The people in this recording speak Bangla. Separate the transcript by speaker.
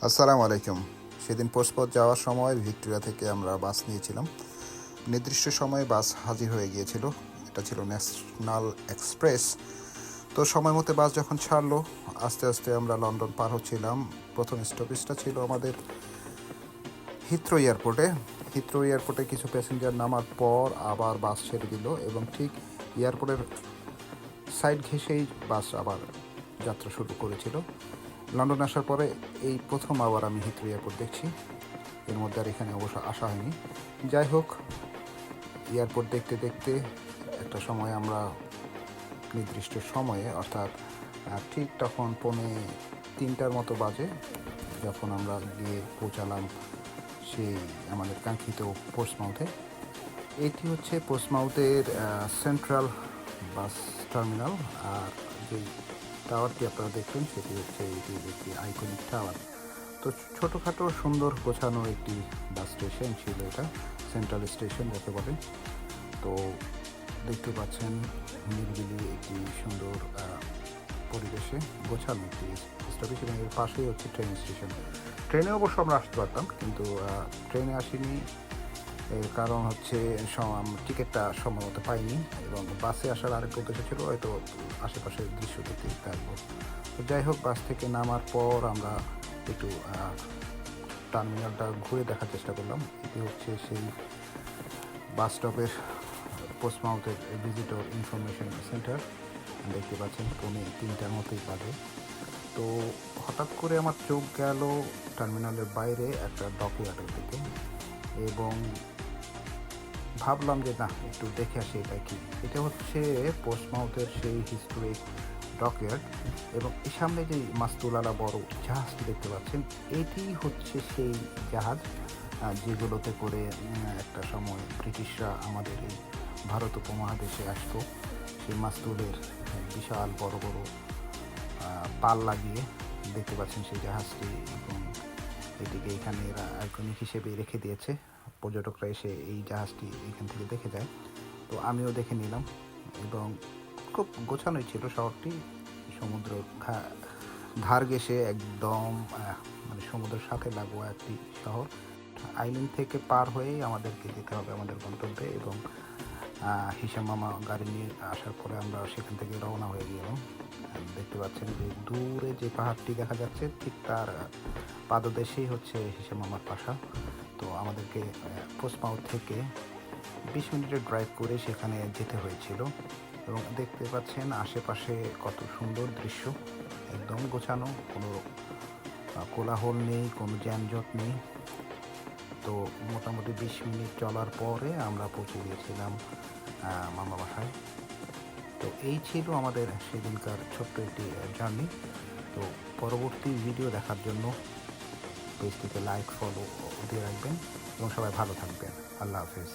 Speaker 1: আসসালামু আলাইকুম। সেদিন পোস্টপথ যাওয়ার সময় ভিক্টোরিয়া থেকে আমরা বাস নিয়েছিলাম। নির্দিষ্ট সময়ে বাস হাজির হয়ে গিয়েছিল। এটা ছিল ন্যাশনাল এক্সপ্রেস। তো সময় মতো বাস যখন ছাড়লো, আস্তে আস্তে আমরা লন্ডন পার হচ্ছিলাম। প্রথম স্টপেজটা ছিল আমাদের হিথ্রো এয়ারপোর্টে। হিথ্রো এয়ারপোর্টে কিছু প্যাসেঞ্জার নামার পর আবার বাস ছেড়ে দিল এবং ঠিক এয়ারপোর্টের সাইড ঘেঁষেই বাস আবার যাত্রা শুরু করেছিল। লন্ডন আসার পরে এই প্রথম আবার আমি হিথ্রো এয়ারপোর্ট দেখছি। এর মধ্যে আর এখানে অবশ্য আসা হয়নি। যাই হোক, এয়ারপোর্ট দেখতে দেখতে একটা সময় আমরা নির্দিষ্ট সময়ে, অর্থাৎ ঠিক তখন 3:30 মতো বাজে, যখন আমরা গিয়ে পৌঁছালাম সেই আমাদের কাঙ্ক্ষিত পোর্টসমাউথে। এটি হচ্ছে পোর্টসমাউথের সেন্ট্রাল বাস টার্মিনাল। আর যেই টাওয়ারটি আপনারা দেখবেন সেটি হচ্ছে এটি একটি আইকনিক টাওয়ার। তো ছোটোখাটো সুন্দর গোছানো একটি বাস স্টেশন ছিল এটা, সেন্ট্রাল স্টেশন যাকে বলে। তো দেখতে পাচ্ছেন নিরিবিলি একটি সুন্দর পরিবেশে গোছানো একটি স্টপেজ এবং এর পাশেই হচ্ছে ট্রেন স্টেশন। ট্রেনে অবশ্য আমরা আসতে পারতাম, কিন্তু ট্রেনে আসিনি। এর কারণ হচ্ছে টিকিটটা সময় মতো পাইনি এবং বাসে আসার আরেকটা উদ্দেশ্য ছিল হয়তো আশেপাশের দৃশ্য দেখতে থাকবো। তো যাই হোক, বাস থেকে নামার পর আমরা একটু টার্মিনালটা ঘুরে দেখার চেষ্টা করলাম। এটি হচ্ছে সেই বাস স্টপের পোর্টসমাউথের ভিজিটর ইনফরমেশন সেন্টার। দেখতে পাচ্ছেন 3:30 মতোই বাজে। তো হঠাৎ করে আমার চোখ গেল টার্মিনালের বাইরে একটা ডকইয়ার্ডের দিকে এবং ভাবলাম যে না, একটু দেখে আসি এটা কি। এটা হচ্ছে পোর্টসমাউথের সেই হিস্টোরিক ডকইয়ার্ড এবং এর সামনে যে মাস্তুলালা বড় জাহাজটি দেখতে পাচ্ছেন, এটি হচ্ছে সেই জাহাজ যেগুলোতে করে একটা সময় ব্রিটিশরা আমাদের এই ভারত উপমহাদেশে আসতো। সেই মাস্তুলের বিশাল বড় বড় পাল লাগিয়ে দেখতে পাচ্ছেন সেই জাহাজটি এবং এটিকে এখানে এরা আইকনিক হিসেবে রেখে দিয়েছে। পর্যটকরা এসে এই জাহাজটি এখান থেকে দেখে যায়। তো আমিও দেখে নিলাম এবং খুব গোছানোই ছিল শহরটি। সমুদ্র ধার ঘেঁষে একদম মানে সমুদ্রের সাথে লাগোয়া একটি শহর। আইল্যান্ড থেকে পার হয়েই আমাদেরকে যেতে হবে আমাদের গন্তব্যে এবং হিসাম মামা গাড়ি নিয়ে আসার পরে আমরা সেখান থেকে রওনা হয়ে গেলাম। দেখতে পাচ্ছেন যে দূরে যে পাহাড়টি দেখা যাচ্ছে, ঠিক তার পাদদেশেই হচ্ছে হিসাম মামার বাসা। তো আমাদেরকে পোর্টসমাউথ থেকে 20 মিনিটের ড্রাইভ করে সেখানে যেতে হয়েছিল এবং দেখতে পাচ্ছেন আশেপাশে কত সুন্দর দৃশ্য, একদম গোছানো, কোনো কোলাহল নেই, কোনো যানজট নেই। তো মোটামুটি 20 মিনিট চলার পরে আমরা পৌঁছে গিয়েছিলাম মামা বাসায়। তো এই ছিল আমাদের সেদিনকার ছোট্ট একটি জার্নি। তো পরবর্তী ভিডিও দেখার জন্য পেজটিকে লাইক ফলো দিয়ে রাখবেন এবং সবাই ভালো থাকবেন। আল্লাহ হাফেজ।